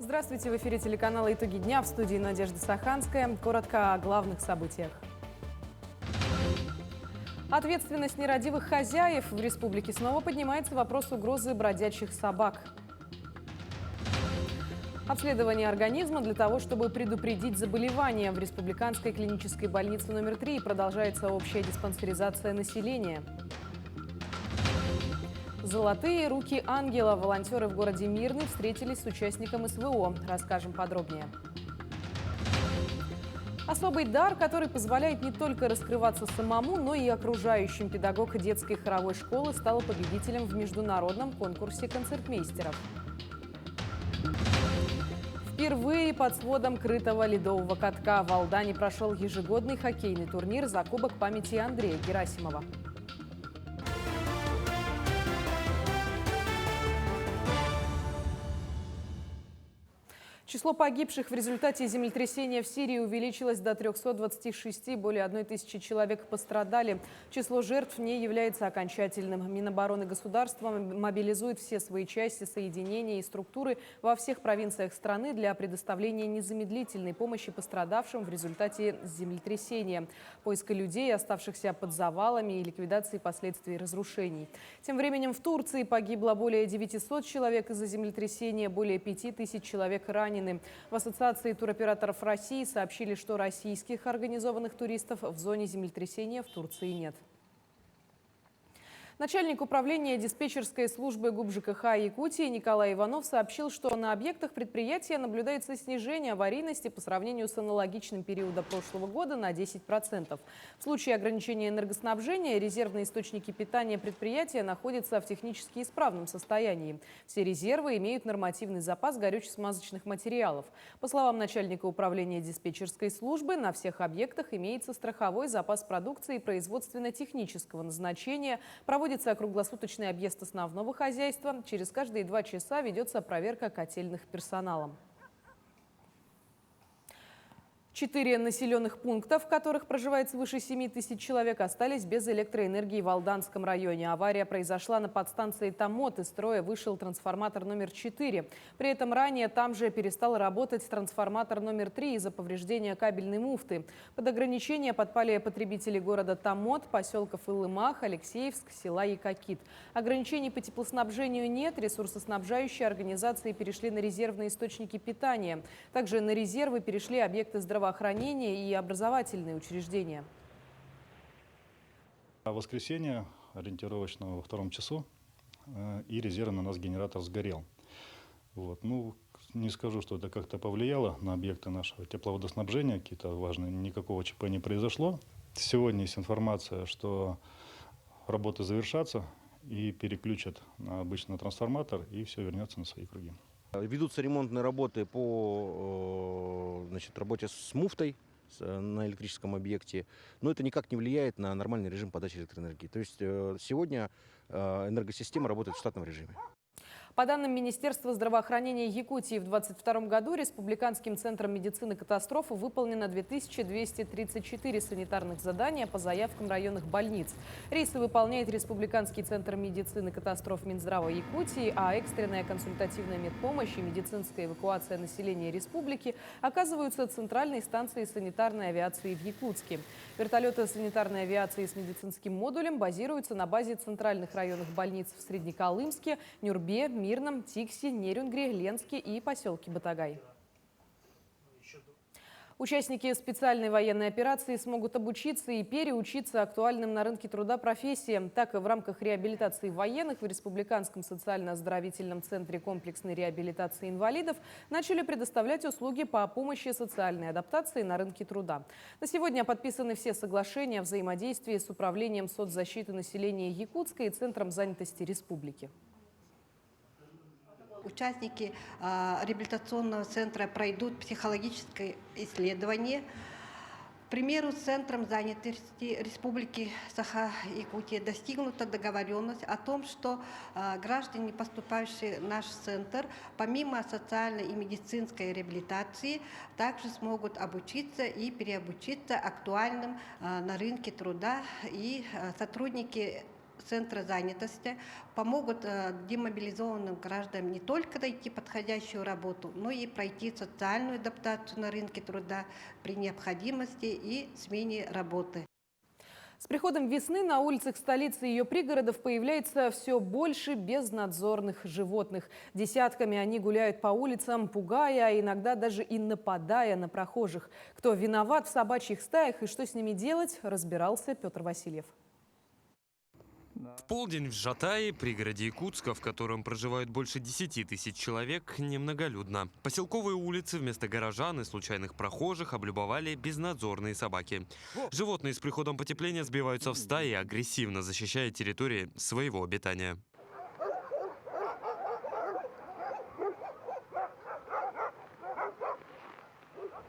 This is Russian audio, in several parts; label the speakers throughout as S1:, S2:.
S1: Здравствуйте, в эфире телеканала «Итоги дня», в студии Надежда Саханская. Коротко о главных событиях. Ответственность нерадивых хозяев. В республике снова поднимается вопрос угрозы бродячих собак. Обследование организма для того, чтобы предупредить заболевания. В республиканской клинической больнице номер 3 продолжается общая диспансеризация населения. Золотые руки ангела. Волонтеры в городе Мирный встретились с участником СВО. Расскажем подробнее. Особый дар, который позволяет не только раскрываться самому, но и окружающим. Педагог детской хоровой школы стала победителем в международном конкурсе концертмейстеров. Впервые под сводом крытого ледового катка в Алдане прошел ежегодный хоккейный турнир за Кубок памяти Андрея Герасимова. Число погибших в результате землетрясения в Сирии увеличилось до 326, более 1000 человек пострадали. Число жертв не является окончательным. Минобороны государства мобилизует все свои части, соединения и структуры во всех провинциях страны для предоставления незамедлительной помощи пострадавшим в результате землетрясения, поиска людей, оставшихся под завалами, и ликвидации последствий разрушений. Тем временем в Турции погибло более 900 человек из-за землетрясения, более 5000 человек ранены. В Ассоциации туроператоров России сообщили, что российских организованных туристов в зоне землетрясения в Турции нет. Начальник управления диспетчерской службы ГУП ЖКХ Якутии Николай Иванов сообщил, что на объектах предприятия наблюдается снижение аварийности по сравнению с аналогичным периодом прошлого года на 10%. В случае ограничения энергоснабжения резервные источники питания предприятия находятся в технически исправном состоянии. Все резервы имеют нормативный запас горюче-смазочных материалов. По словам начальника управления диспетчерской службы, на всех объектах имеется страховой запас продукции производственно-технического назначения, проводится круглосуточный объезд основного хозяйства. Через каждые 2 часа ведется проверка котельных персоналом. 4 населенных пункта, в которых проживает свыше 7000 человек, остались без электроэнергии в Алданском районе. Авария произошла на подстанции Томот. Из строя вышел трансформатор номер 4. При этом ранее там же перестал работать трансформатор номер 3 из-за повреждения кабельной муфты. Под ограничения подпали потребители города Томот, поселков Илымах, Алексеевск, села Якакит. Ограничений по теплоснабжению нет. Ресурсоснабжающие организации перешли на резервные источники питания. Также на резервы перешли объекты здравоохранения и образовательные учреждения.
S2: В воскресенье, ориентировочно во 2 часу, и резервный у нас генератор сгорел. Не скажу, что это как-то повлияло на объекты нашего тепловодоснабжения, какие-то важные, никакого ЧП не произошло. Сегодня есть информация, что работы завершатся и переключат на обычный трансформатор, и все вернется на свои круги.
S3: Ведутся ремонтные работы по работе с муфтой на электрическом объекте, но это никак не влияет на нормальный режим подачи электроэнергии. То есть сегодня энергосистема работает в штатном режиме.
S1: По данным Министерства здравоохранения Якутии, в 2022 году Республиканским центром медицины катастроф выполнено 2234 санитарных задания по заявкам районных больниц. Рейсы выполняет Республиканский центр медицины катастроф Минздрава Якутии, а экстренная консультативная медпомощь и медицинская эвакуация населения республики оказываются центральной станцией санитарной авиации в Якутске. Вертолеты санитарной авиации с медицинским модулем базируются на базе центральных районных больниц в Среднеколымске, Нюрбе, Мирном, Тиксе, Нерюнгре, Ленске и поселке Батагай. Участники специальной военной операции смогут обучиться и переучиться актуальным на рынке труда профессиям. Так, в рамках реабилитации военных в Республиканском социально-оздоровительном центре комплексной реабилитации инвалидов начали предоставлять услуги по помощи социальной адаптации на рынке труда. На сегодня подписаны все соглашения о взаимодействии с Управлением соцзащиты населения Якутска и Центром занятости республики.
S4: Участники реабилитационного центра пройдут психологическое исследование. К примеру, с Центром занятости Республики Саха-Якутия достигнута договоренность о том, что граждане, поступающие в наш центр, помимо социальной и медицинской реабилитации, также смогут обучиться и переобучиться актуальным на рынке труда, и сотрудники центра занятости помогут демобилизованным гражданам не только найти подходящую работу, но и пройти социальную адаптацию на рынке труда при необходимости и смене работы.
S1: С приходом весны на улицах столицы и ее пригородов появляется все больше безнадзорных животных. Десятками они гуляют по улицам, пугая, а иногда даже и нападая на прохожих. Кто виноват в собачьих стаях и что с ними делать, разбирался Петр Васильев.
S5: В полдень в Жатае, пригороде Якутска, в котором проживают больше 10 тысяч человек, немноголюдно. Поселковые улицы вместо горожан и случайных прохожих облюбовали безнадзорные собаки. Животные с приходом потепления сбиваются в стаи, агрессивно защищая территории своего обитания.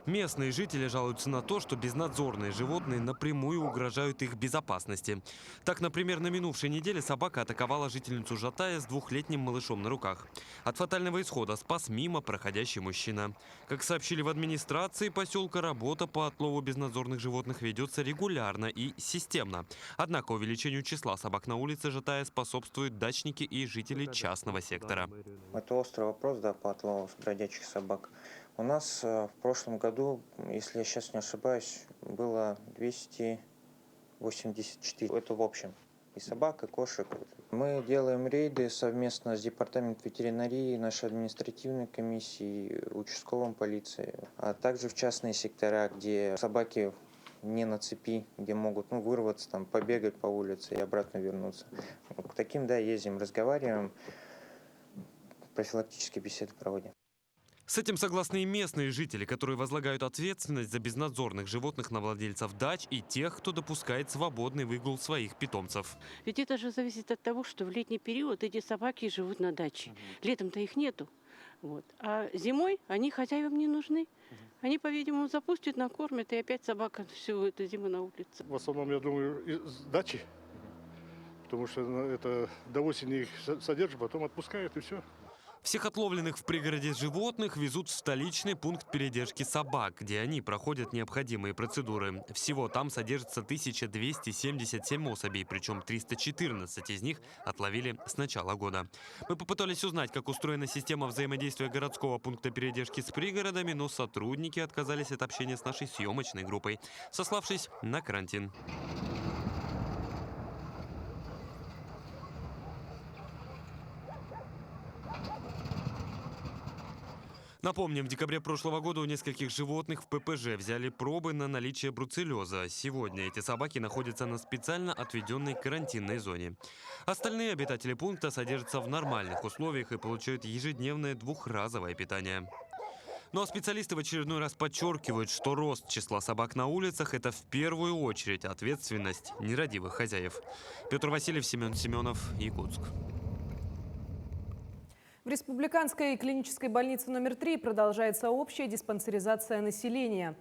S5: Местные жители жалуются на то, что безнадзорные животные напрямую угрожают их безопасности. Так, например, на минувшей неделе собака атаковала жительницу Жатая с 2-летним малышом на руках. От фатального исхода спас мимо проходящий мужчина. Как сообщили в администрации поселка, работа по отлову безнадзорных животных ведется регулярно и системно. Однако увеличению числа собак на улице Жатая способствуют дачники и жители частного сектора.
S6: Это острый вопрос, да, по отлову бродячих собак. У нас в прошлом году, если я сейчас не ошибаюсь, было 284. Это в общем. И собак, и кошек. Мы делаем рейды совместно с департаментом ветеринарии, нашей административной комиссией, участковым полицией, а также в частные сектора, где собаки не на цепи, где могут вырваться, там, побегать по улице и обратно вернуться. К таким, да, ездим, разговариваем, профилактические беседы проводим.
S5: С этим согласны и местные жители, которые возлагают ответственность за безнадзорных животных на владельцев дач и тех, кто допускает свободный выгул своих питомцев.
S7: Ведь это же зависит от того, что в летний период эти собаки живут на даче. Летом-то их нету. Вот. А зимой они хозяевам не нужны. Они, по-видимому, запустят, накормят, и опять собака всю эту зиму на улице.
S8: В основном, я думаю, из дачи. Потому что это до осени их содержат, потом отпускают и все.
S5: Всех отловленных в пригороде животных везут в столичный пункт передержки собак, где они проходят необходимые процедуры. Всего там содержится 1277 особей, причем 314 из них отловили с начала года. Мы попытались узнать, как устроена система взаимодействия городского пункта передержки с пригородами, но сотрудники отказались от общения с нашей съемочной группой, сославшись на карантин. Напомним, в декабре прошлого года у нескольких животных в ППЖ взяли пробы на наличие бруцеллеза. Сегодня эти собаки находятся на специально отведенной карантинной зоне. Остальные обитатели пункта содержатся в нормальных условиях и получают ежедневное двухразовое питание. Ну а специалисты в очередной раз подчеркивают, что рост числа собак на улицах – это в первую очередь ответственность нерадивых хозяев. Петр Васильев, Семен Семенов, Якутск.
S1: В Республиканской клинической больнице номер 3 продолжается общая диспансеризация населения.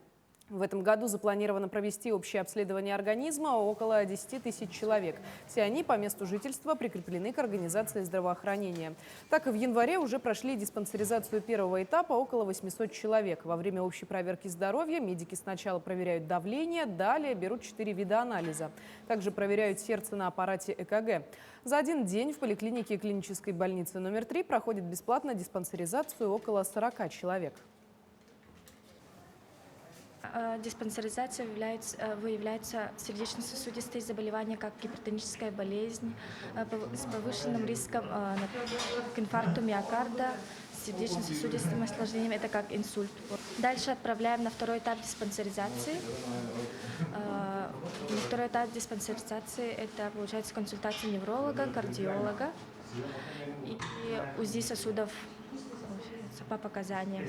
S1: В этом году запланировано провести общее обследование организма около 10 тысяч человек. Все они по месту жительства прикреплены к организации здравоохранения. Так и в январе уже прошли диспансеризацию первого этапа около 800 человек. Во время общей проверки здоровья медики сначала проверяют давление, далее берут 4 вида анализа. Также проверяют сердце на аппарате ЭКГ. За один день в поликлинике клинической больницы номер 3 проходит бесплатно диспансеризацию около 40 человек.
S9: Диспансеризация выявляются сердечно-сосудистые заболевания, как гипертоническая болезнь с повышенным риском к инфаркту миокарда, с сердечно-сосудистым осложнением, это как инсульт. Дальше отправляем на второй этап диспансеризации. Второй этап диспансеризации – это, получается, консультация невролога, кардиолога и УЗИ сосудов по показаниям.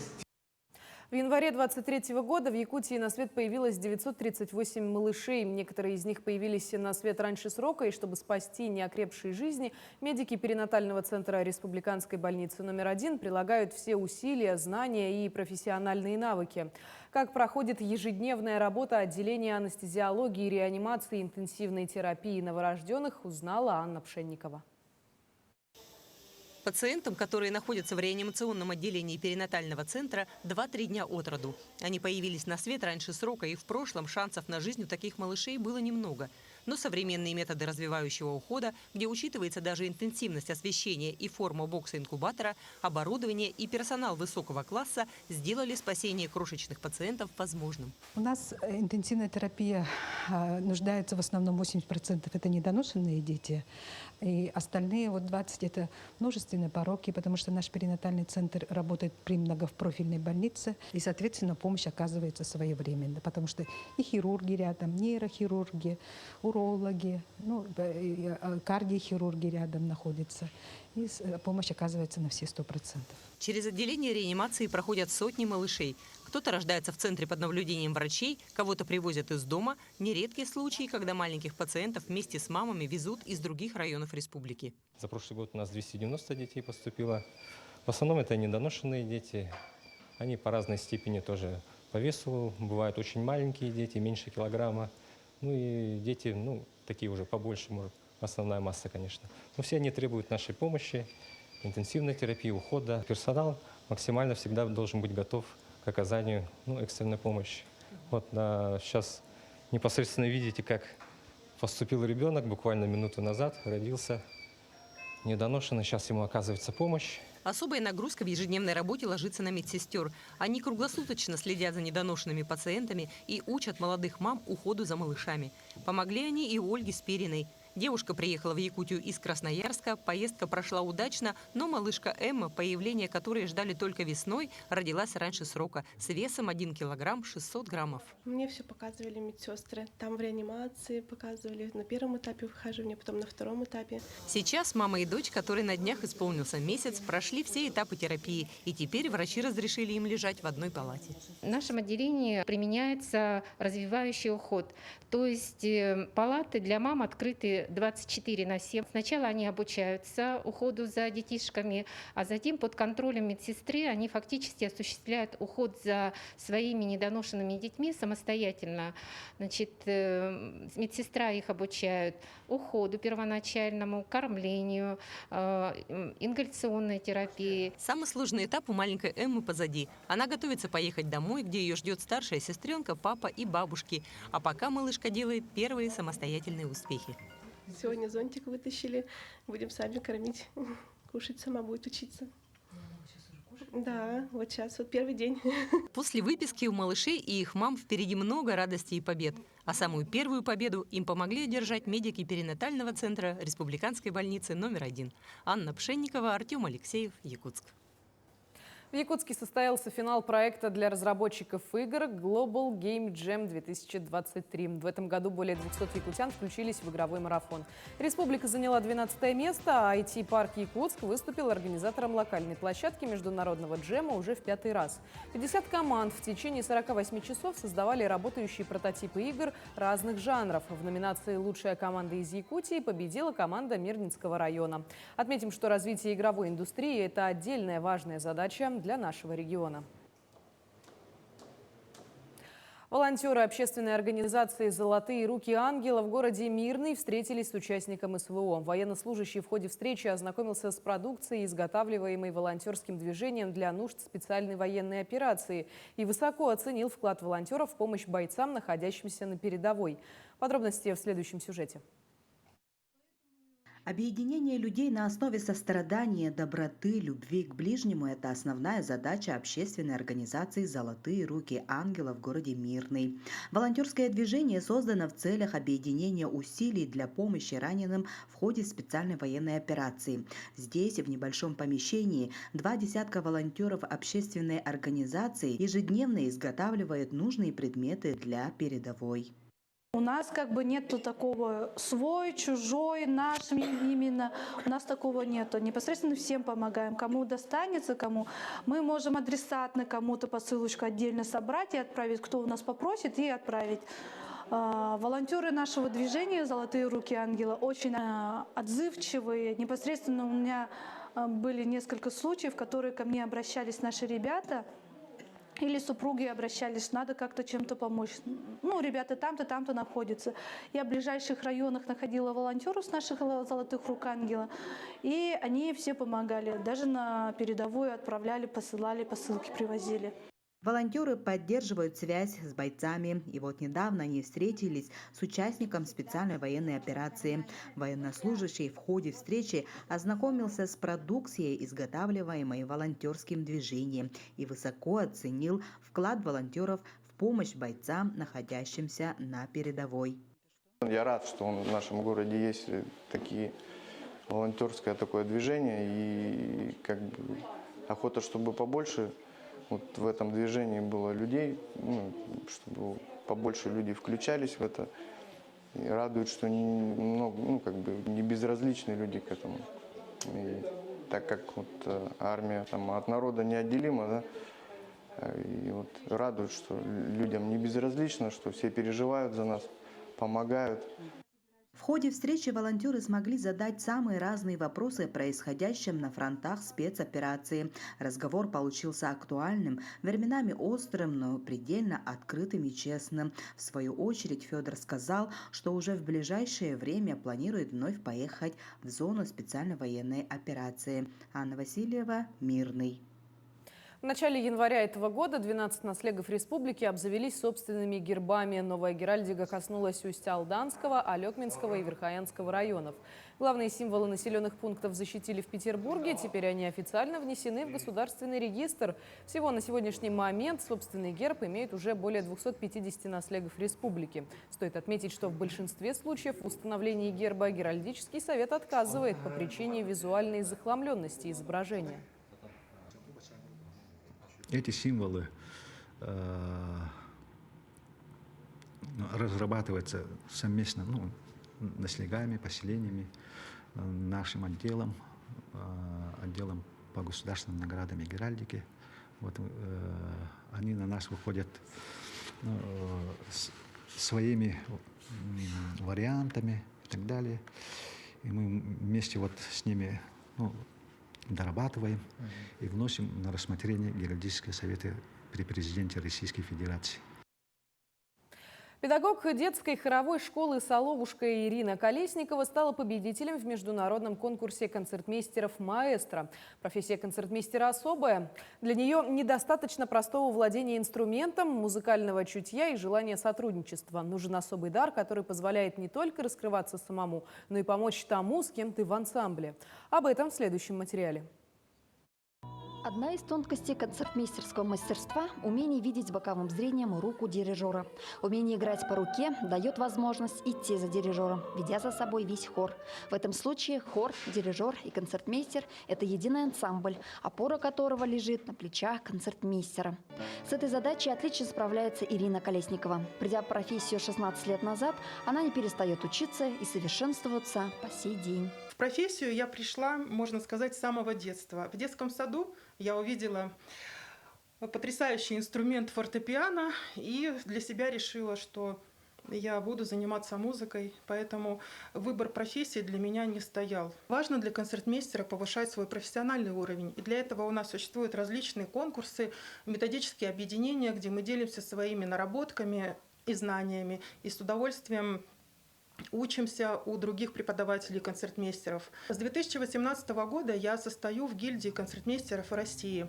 S1: В январе 2023 года в Якутии на свет появилось 938 малышей. Некоторые из них появились на свет раньше срока. И чтобы спасти неокрепшие жизни, медики перинатального центра Республиканской больницы номер 1 прилагают все усилия, знания и профессиональные навыки. Как проходит ежедневная работа отделения анестезиологии, реанимации и интенсивной терапии новорожденных, узнала Анна Пшенникова.
S10: Пациентам, которые находятся в реанимационном отделении перинатального центра, 2-3 дня от роду. Они появились на свет раньше срока, и в прошлом шансов на жизнь у таких малышей было немного. Но современные методы развивающего ухода, где учитывается даже интенсивность освещения и форма бокса-инкубатора, оборудование и персонал высокого класса, сделали спасение крошечных пациентов возможным.
S11: У нас интенсивная терапия нуждается в основном 80% это недоношенные дети, и остальные 20% это множественные пороки, потому что наш перинатальный центр работает при многопрофильной больнице, и, соответственно, помощь оказывается своевременно, потому что и хирурги рядом, нейрохирурги, урологи, кардиохирурги рядом находятся, и помощь оказывается на все 100%.
S10: Через отделение реанимации проходят сотни малышей. Кто-то рождается в центре под наблюдением врачей, кого-то привозят из дома. Нередки случаи, когда маленьких пациентов вместе с мамами везут из других районов республики.
S12: За прошлый год у нас 290 детей поступило. В основном это недоношенные дети. Они по разной степени тоже по весу. Бывают очень маленькие дети, меньше килограмма. И дети, такие уже побольше, может, основная масса, конечно. Но все они требуют нашей помощи, интенсивной терапии, ухода. Персонал максимально всегда должен быть готов к оказанию экстренной помощи. Сейчас непосредственно видите, как поступил ребенок буквально минуту назад, родился недоношенный. Сейчас ему оказывается помощь.
S10: Особая нагрузка в ежедневной работе ложится на медсестер. Они круглосуточно следят за недоношенными пациентами и учат молодых мам уходу за малышами. Помогли они и Ольге Спириной. Девушка приехала в Якутию из Красноярска, поездка прошла удачно, но малышка Эмма, появление которой ждали только весной, родилась раньше срока, с весом 1 килограмм 600 граммов.
S13: Мне все показывали медсестры. Там в реанимации показывали на первом этапе выхаживания, потом на втором этапе.
S10: Сейчас мама и дочь, которой на днях исполнился месяц, прошли все этапы терапии, и теперь врачи разрешили им лежать в одной палате.
S14: В нашем отделении применяется развивающий уход. То есть палаты для мам открыты 24/7. Сначала они обучаются уходу за детишками, а затем под контролем медсестры они фактически осуществляют уход за своими недоношенными детьми самостоятельно. Медсестра их обучает уходу первоначальному, кормлению, ингаляционной терапии.
S10: Самый сложный этап у маленькой Эммы позади. Она готовится поехать домой, где ее ждет старшая сестренка, папа и бабушки. А пока малышка делает первые самостоятельные успехи.
S13: Сегодня зонтик вытащили, будем сами кормить, кушать сама будет учиться. Да, вот сейчас, первый день.
S10: После выписки у малышей и их мам впереди много радости и побед. А самую первую победу им помогли одержать медики перинатального центра Республиканской больницы номер 1. Анна Пшенникова, Артем Алексеев, Якутск.
S1: В Якутске состоялся финал проекта для разработчиков игр Global Game Jam 2023. В этом году более 200 якутян включились в игровой марафон. Республика заняла 12 место, а IT-парк Якутск выступил организатором локальной площадки международного джема уже в 5-й раз. 50 команд в течение 48 часов создавали работающие прототипы игр разных жанров. В номинации «Лучшая команда из Якутии» победила команда Мирнинского района. Отметим, что развитие игровой индустрии – это отдельная важная задача для нашего региона. Волонтеры общественной организации «Золотые руки ангела» в городе Мирный встретились с участником СВО. Военнослужащий в ходе встречи ознакомился с продукцией, изготавливаемой волонтерским движением для нужд специальной военной операции, и высоко оценил вклад волонтеров в помощь бойцам, находящимся на передовой. Подробности в следующем сюжете.
S15: Объединение людей на основе сострадания, доброты, любви к ближнему – это основная задача общественной организации «Золотые руки ангела» в городе Мирный. Волонтерское движение создано в целях объединения усилий для помощи раненым в ходе специальной военной операции. Здесь, в небольшом помещении, 20 волонтеров общественной организации ежедневно изготавливают нужные предметы для передовой.
S16: У нас нету такого свой, чужой, наш именно. У нас такого нету. Непосредственно всем помогаем. Кому достанется, кому. Мы можем адресатно кому-то посылочку отдельно собрать и отправить, кто у нас попросит, и отправить. Волонтеры нашего движения «Золотые руки ангела» очень отзывчивые. Непосредственно у меня были несколько случаев, в которые ко мне обращались наши ребята. Или супруги обращались, надо как-то чем-то помочь. Ребята там-то находятся. Я в ближайших районах находила волонтеров с наших «Золотых рук ангела», и они все помогали. Даже на передовую отправляли, посылали, посылки привозили.
S15: Волонтеры поддерживают связь с бойцами. И вот недавно они встретились с участником специальной военной операции. Военнослужащий в ходе встречи ознакомился с продукцией, изготавливаемой волонтерским движением, и высоко оценил вклад волонтеров в помощь бойцам, находящимся на передовой.
S17: Я рад, что в нашем городе есть волонтерское такое движение, и охота, чтобы побольше вот в этом движении было людей, чтобы побольше людей включались в это. И радует, что не безразличные люди к этому. И так как армия от народа неотделима, да, и вот радует, что людям не безразлично, что все переживают за нас, помогают.
S15: В ходе встречи волонтеры смогли задать самые разные вопросы о происходящем на фронтах спецоперации. Разговор получился актуальным, временами острым, но предельно открытым и честным. В свою очередь Федор сказал, что уже в ближайшее время планирует вновь поехать в зону специальной военной операции. Анна Васильева, Мирный.
S1: В начале января этого года 12 наследников республики обзавелись собственными гербами. Новая геральдика коснулась Усть-Алданского, Алекминского и Верхоянского районов. Главные символы населенных пунктов защитили в Петербурге. Теперь они официально внесены в государственный регистр. Всего на сегодняшний момент собственный герб имеют уже более 250 наследников республики. Стоит отметить, что в большинстве случаев в установлении герба Геральдический совет отказывает по причине визуальной захламленности изображения.
S18: Эти символы разрабатываются совместно наследниками, поселениями, нашим отделом по государственным наградам и геральдике. Они на нас выходят своими вариантами и так далее. И мы вместе с ними дорабатываем и вносим на рассмотрение Геральдического совета при президенте Российской Федерации.
S1: Педагог детской хоровой школы «Соловушка» Ирина Колесникова стала победителем в международном конкурсе концертмейстеров «Маэстро». Профессия концертмейстера особая. Для нее недостаточно простого владения инструментом, музыкального чутья и желания сотрудничества. Нужен особый дар, который позволяет не только раскрываться самому, но и помочь тому, с кем ты в ансамбле. Об этом в следующем материале.
S19: Одна из тонкостей концертмейстерского мастерства – умение видеть боковым зрением руку дирижера. Умение играть по руке дает возможность идти за дирижером, ведя за собой весь хор. В этом случае хор, дирижер и концертмейстер – это единый ансамбль, опора которого лежит на плечах концертмейстера. С этой задачей отлично справляется Ирина Колесникова. Придя в профессию 16 лет назад, она не перестает учиться и совершенствоваться по сей день.
S20: В профессию я пришла, можно сказать, с самого детства. В детском саду я увидела потрясающий инструмент фортепиано и для себя решила, что я буду заниматься музыкой, поэтому выбор профессии для меня не стоял. Важно для концертмейстера повышать свой профессиональный уровень. И для этого у нас существуют различные конкурсы, методические объединения, где мы делимся своими наработками и знаниями. И с удовольствием учимся у других преподавателей концертмейстеров. С 2018 года я состою в гильдии концертмейстеров России.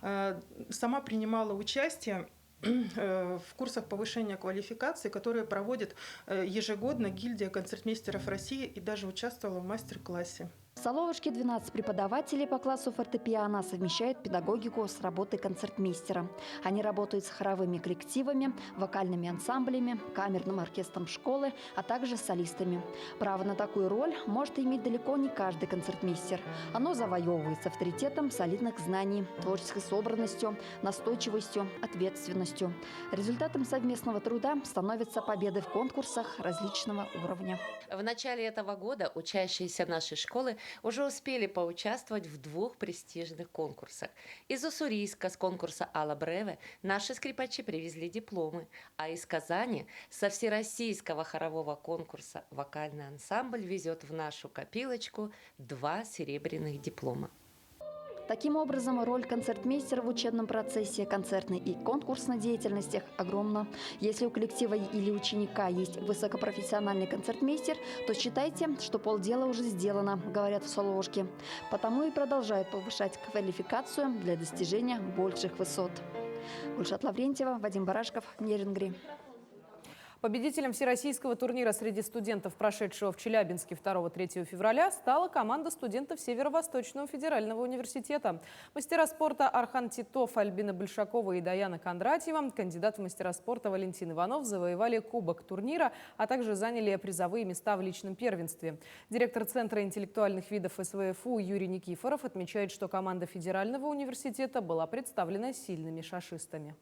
S20: Сама принимала участие в курсах повышения квалификации, которые проводит ежегодно гильдия концертмейстеров России, и даже участвовала в мастер-классе.
S19: В Соловушке 12 преподавателей по классу фортепиано совмещают педагогику с работой концертмейстера. Они работают с хоровыми коллективами, вокальными ансамблями, камерным оркестром школы, а также с солистами. Право на такую роль может иметь далеко не каждый концертмейстер. Оно завоевывается авторитетом солидных знаний, творческой собранностью, настойчивостью, ответственностью. Результатом совместного труда становятся победы в конкурсах различного уровня.
S21: В начале этого года учащиеся нашей школы уже успели поучаствовать в 2 престижных конкурсах. Из Уссурийска с конкурса «Алла Бреве» наши скрипачи привезли дипломы, а из Казани со всероссийского хорового конкурса вокальный ансамбль везет в нашу копилочку 2 серебряных диплома.
S19: Таким образом, роль концертмейстера в учебном процессе, концертной и конкурсной деятельностях огромна. Если у коллектива или ученика есть высокопрофессиональный концертмейстер, то считайте, что полдела уже сделано, говорят в Соловушке. Потому и продолжают повышать квалификацию для достижения больших высот. Гульшат Лаврентьева, Вадим Барашков, Нерюнгри.
S1: Победителем всероссийского турнира среди студентов, прошедшего в Челябинске 2-3 февраля, стала команда студентов Северо-Восточного федерального университета. Мастера спорта Архан Титов, Альбина Большакова и Даяна Кондратьева, кандидат в мастера спорта Валентин Иванов завоевали кубок турнира, а также заняли призовые места в личном первенстве. Директор Центра интеллектуальных видов СВФУ Юрий Никифоров отмечает, что команда Федерального университета была представлена сильными шашистами.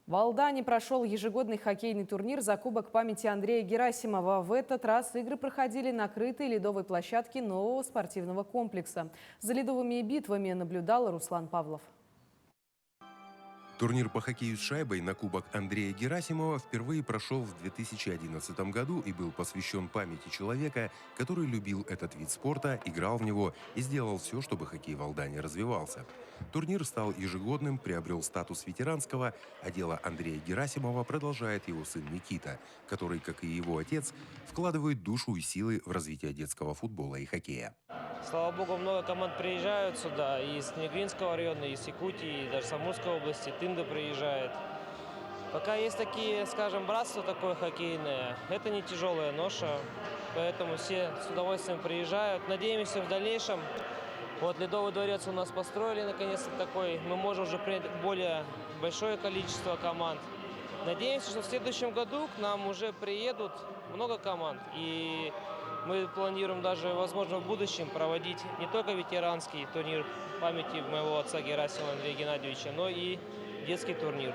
S1: В Алдане прошел ежегодный хоккейный турнир за Кубок памяти Андрея Герасимова. В этот раз игры проходили на крытой ледовой площадке нового спортивного комплекса. За ледовыми битвами наблюдал Руслан Павлов.
S2: Турнир по хоккею с шайбой на Кубок Андрея Герасимова впервые прошел в 2011 году и был посвящен памяти человека, который любил этот вид спорта, играл в него и сделал все, чтобы хоккей в Алдане развивался. Турнир стал ежегодным, приобрел статус ветеранского, а дело Андрея Герасимова продолжает его сын Никита, который, как и его отец, вкладывает душу и силы в развитие детского футбола и хоккея.
S22: Слава богу, много команд приезжают сюда, и из Снегиринского района, и из Якутии, и даже Самурской области, Тында приезжает. Пока есть такие, скажем, братство такое хоккейное, это не тяжелая ноша, поэтому все с удовольствием приезжают. Надеемся, в дальнейшем, вот Ледовый дворец у нас построили, наконец-то такой, мы можем уже принять более большое количество команд. Надеемся, что в следующем году к нам уже приедут много команд, и мы планируем даже, возможно, в будущем проводить не только ветеранский турнир памяти моего отца Герасимова Андрея Геннадьевича, но и детский турнир.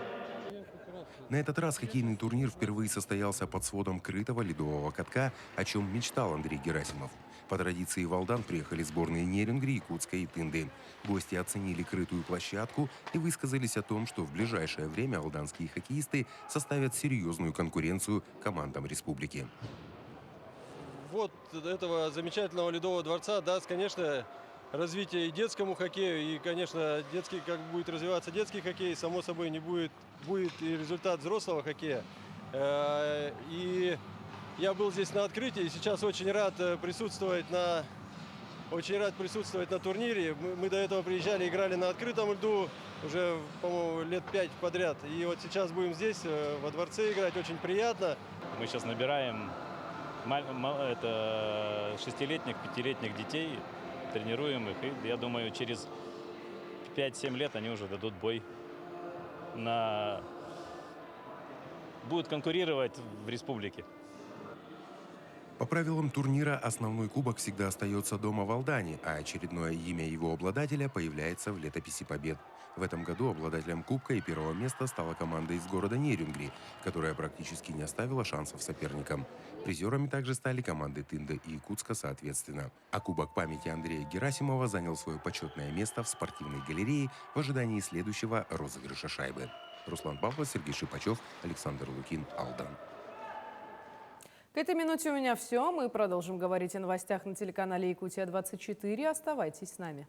S2: На этот раз хоккейный турнир впервые состоялся под сводом крытого ледового катка, о чем мечтал Андрей Герасимов. По традиции в Алдан приехали сборные Нерюнгри, Якутска и Тынды. Гости оценили крытую площадку и высказались о том, что в ближайшее время алданские хоккеисты составят серьезную конкуренцию командам республики.
S23: Вот этого замечательного Ледового дворца даст, конечно, развитие и детскому хоккею, и, конечно, детский, как будет развиваться детский хоккей, само собой не будет и результат взрослого хоккея. И я был здесь на открытии, и сейчас очень рад присутствовать на турнире. Мы до этого приезжали, играли на открытом льду уже, по-моему, лет 5 подряд. И вот сейчас будем здесь, во дворце, играть. Очень приятно.
S24: Мы сейчас набираем это 6-летних, 5-летних детей, тренируем их. И я думаю, через 5-7 лет они уже дадут бой. Будут конкурировать в республике.
S2: По правилам турнира основной кубок всегда остается дома в Алдане, а очередное имя его обладателя появляется в летописи побед. В этом году обладателем кубка и первого места стала команда из города Нерюнгри, которая практически не оставила шансов соперникам. Призерами также стали команды Тында и Якутска соответственно. А кубок памяти Андрея Герасимова занял свое почетное место в спортивной галерее в ожидании следующего розыгрыша шайбы. Руслан Павлов, Сергей Шипачев, Александр Лукин, Алдан.
S1: К этой минуте у меня все. Мы продолжим говорить о новостях на телеканале Якутия-24. Оставайтесь с нами.